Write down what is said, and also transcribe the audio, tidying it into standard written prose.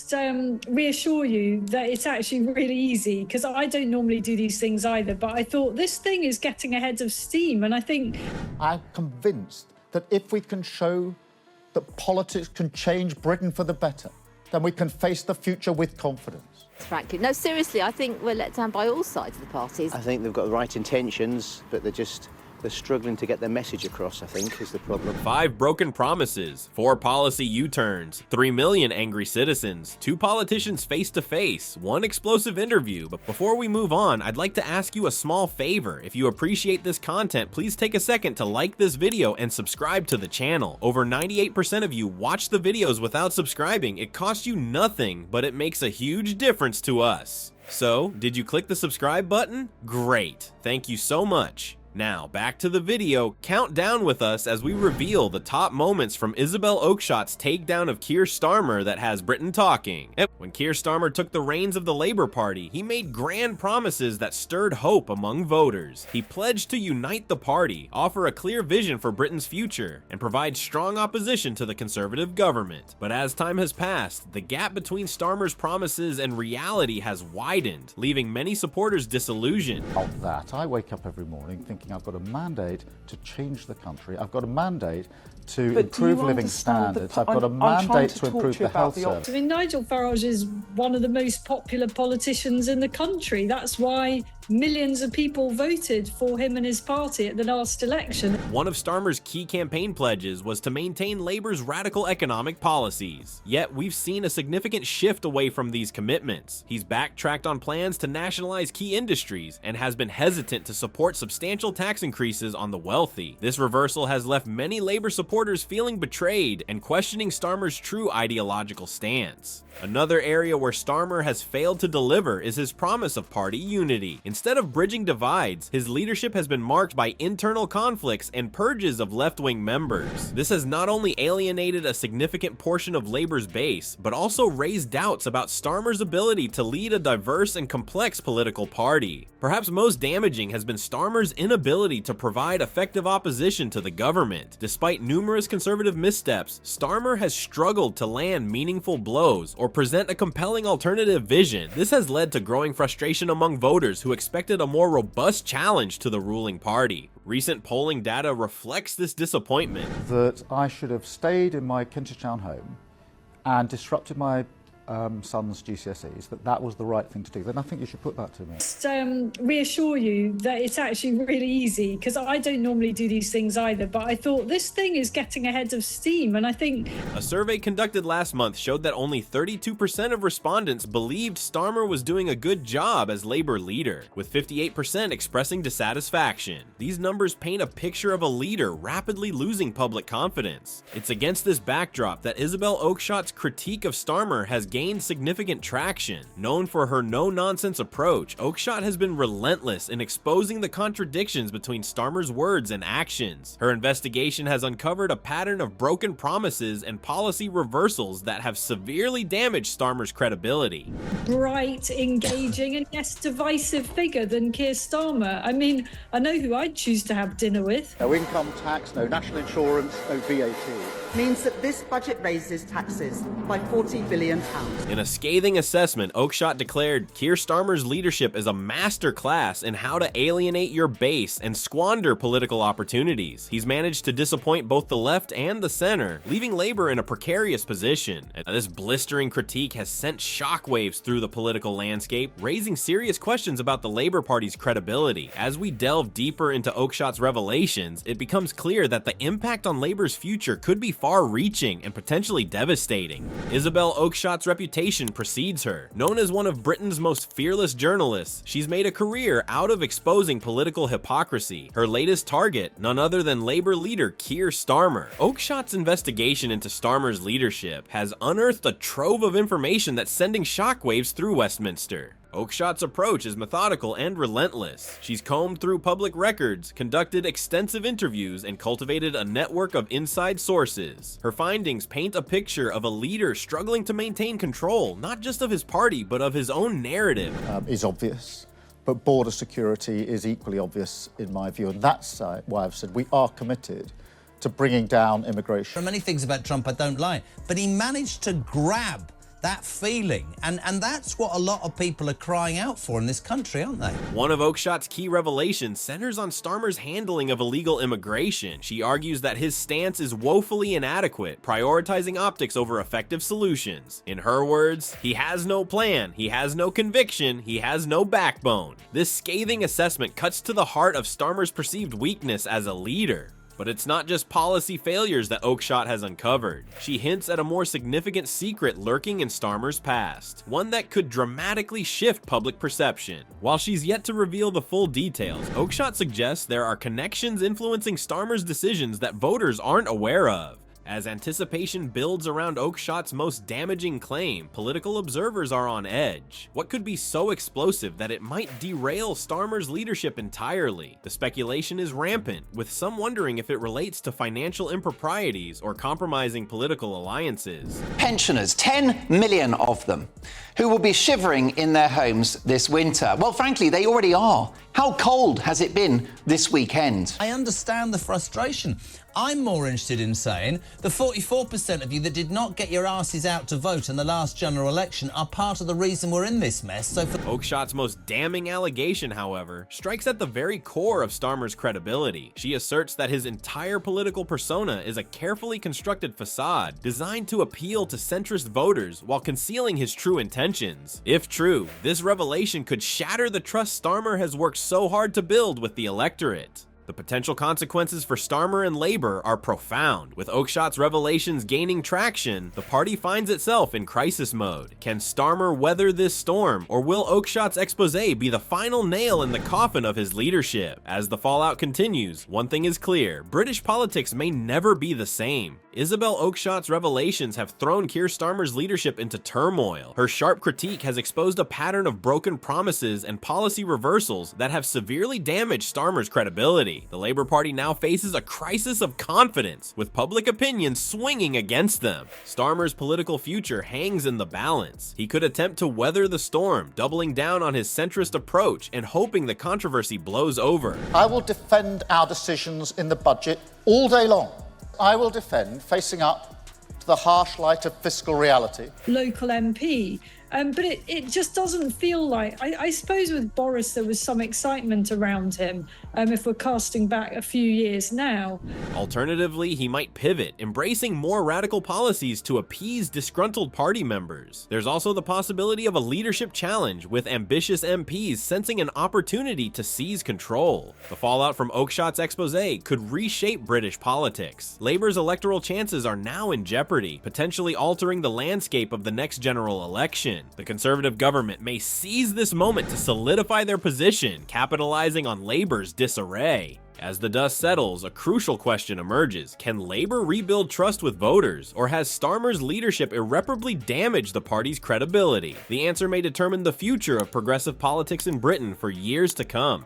just reassure you that it's actually really easy, because I don't normally do these things either, but I thought this thing is getting ahead of steam, and I think... I'm convinced that if we can show that politics can change Britain for the better, then we can face the future with confidence. Frankly, no, seriously, I think we're let down by all sides of the parties. I think they've got the right intentions, but they're struggling to get their message across, I think, is the problem. 5 broken promises, 4 policy U-turns, 3 million angry citizens, 2 politicians face-to-face, 1 explosive interview. But before we move on, I'd like to ask you a small favor. If you appreciate this content, please take a second to like this video and subscribe to the channel. Over 98% of you watch the videos without subscribing. It costs you nothing, but it makes a huge difference to us. So, did you click the subscribe button? Great. Thank you so much. Now, back to the video. Count down with us as we reveal the top moments from Isabel Oakeshott's takedown of Keir Starmer that has Britain talking. When Keir Starmer took the reins of the Labour Party, he made grand promises that stirred hope among voters. He pledged to unite the party, offer a clear vision for Britain's future, and provide strong opposition to the Conservative government. But as time has passed, the gap between Starmer's promises and reality has widened, leaving many supporters disillusioned. Of that, I wake up every morning thinking I've got a mandate to change the country. I've got a mandate to improve living standards. I've got a mandate to improve the health service. I mean, Nigel Farage is one of the most popular politicians in the country. That's why millions of people voted for him and his party at the last election. One of Starmer's key campaign pledges was to maintain Labour's radical economic policies. Yet we've seen a significant shift away from these commitments. He's backtracked on plans to nationalize key industries and has been hesitant to support substantial tax increases on the wealthy. This reversal has left many Labour supporters feeling betrayed and questioning Starmer's true ideological stance. Another area where Starmer has failed to deliver is his promise of party unity. Instead of bridging divides, his leadership has been marked by internal conflicts and purges of left-wing members. This has not only alienated a significant portion of Labour's base, but also raised doubts about Starmer's ability to lead a diverse and complex political party. Perhaps most damaging has been Starmer's inability to provide effective opposition to the government. Despite numerous Conservative missteps, Starmer has struggled to land meaningful blows or present a compelling alternative vision. This has led to growing frustration among voters who expected a more robust challenge to the ruling party. Recent polling data reflects this disappointment. That I should have stayed in my Kintertown home and disrupted my son's GCSEs, that was the right thing to do, then I think you should put that to me. Just reassure you that it's actually really easy, because I don't normally do these things either, but I thought this thing is getting ahead of steam, and I think... A survey conducted last month showed that only 32% of respondents believed Starmer was doing a good job as Labour leader, with 58% expressing dissatisfaction. These numbers paint a picture of a leader rapidly losing public confidence. It's against this backdrop that Isabel Oakeshott's critique of Starmer has gained significant traction. Known for her no-nonsense approach, Oakeshott has been relentless in exposing the contradictions between Starmer's words and actions. Her investigation has uncovered a pattern of broken promises and policy reversals that have severely damaged Starmer's credibility. Bright, engaging, and yes, divisive figure than Keir Starmer. I mean, I know who I'd choose to have dinner with. No income tax, no national insurance, no VAT. Means that this budget raises taxes by £40 billion. In a scathing assessment, Oakeshott declared Keir Starmer's leadership is a masterclass in how to alienate your base and squander political opportunities. He's managed to disappoint both the left and the center, leaving Labour in a precarious position. And this blistering critique has sent shockwaves through the political landscape, raising serious questions about the Labour Party's credibility. As we delve deeper into Oakeshott's revelations, it becomes clear that the impact on Labour's future could be far-reaching and potentially devastating. Isabel Oakeshott's reputation precedes her. Known as one of Britain's most fearless journalists, she's made a career out of exposing political hypocrisy. Her latest target, none other than Labour leader Keir Starmer. Oakeshott's investigation into Starmer's leadership has unearthed a trove of information that's sending shockwaves through Westminster. Oakeshott's approach is methodical and relentless. She's combed through public records, conducted extensive interviews, and cultivated a network of inside sources. Her findings paint a picture of a leader struggling to maintain control, not just of his party, but of his own narrative. Is obvious, but border security is equally obvious in my view, and that's why I've said we are committed to bringing down immigration. There are many things about Trump I don't like, but he managed to grab that feeling. And that's what a lot of people are crying out for in this country, aren't they? One of Oakeshott's key revelations centers on Starmer's handling of illegal immigration. She argues that his stance is woefully inadequate, prioritizing optics over effective solutions. In her words, he has no plan, he has no conviction, he has no backbone. This scathing assessment cuts to the heart of Starmer's perceived weakness as a leader. But it's not just policy failures that Oakeshott has uncovered. She hints at a more significant secret lurking in Starmer's past, one that could dramatically shift public perception. While she's yet to reveal the full details, Oakeshott suggests there are connections influencing Starmer's decisions that voters aren't aware of. As anticipation builds around Oakeshott's most damaging claim, political observers are on edge. What could be so explosive that it might derail Starmer's leadership entirely? The speculation is rampant, with some wondering if it relates to financial improprieties or compromising political alliances. Pensioners, 10 million of them, who will be shivering in their homes this winter. Well, frankly, they already are. How cold has it been this weekend? I understand the frustration. I'm more interested in saying the 44% of you that did not get your asses out to vote in the last general election are part of the reason we're in this mess. So for Oakeshott's most damning allegation, however, strikes at the very core of Starmer's credibility. She asserts that his entire political persona is a carefully constructed facade designed to appeal to centrist voters while concealing his true intentions. If true, this revelation could shatter the trust Starmer has worked so hard to build with the electorate. The potential consequences for Starmer and Labour are profound. With Oakeshott's revelations gaining traction, the party finds itself in crisis mode. Can Starmer weather this storm, or will Oakeshott's expose be the final nail in the coffin of his leadership? As the fallout continues, one thing is clear: British politics may never be the same. Isabel Oakeshott's revelations have thrown Keir Starmer's leadership into turmoil. Her sharp critique has exposed a pattern of broken promises and policy reversals that have severely damaged Starmer's credibility. The Labour Party now faces a crisis of confidence, with public opinion swinging against them. Starmer's political future hangs in the balance. He could attempt to weather the storm, doubling down on his centrist approach and hoping the controversy blows over. I will defend our decisions in the budget all day long. I will defend facing up to the harsh light of fiscal reality. Local MP. But it just doesn't feel like, I suppose with Boris there was some excitement around him, if we're casting back a few years now. Alternatively, he might pivot, embracing more radical policies to appease disgruntled party members. There's also the possibility of a leadership challenge, with ambitious MPs sensing an opportunity to seize control. The fallout from Oakeshott's expose could reshape British politics. Labour's electoral chances are now in jeopardy, potentially altering the landscape of the next general election. The Conservative government may seize this moment to solidify their position, capitalizing on Labour's disarray. As the dust settles, a crucial question emerges. Can Labour rebuild trust with voters, or has Starmer's leadership irreparably damaged the party's credibility? The answer may determine the future of progressive politics in Britain for years to come.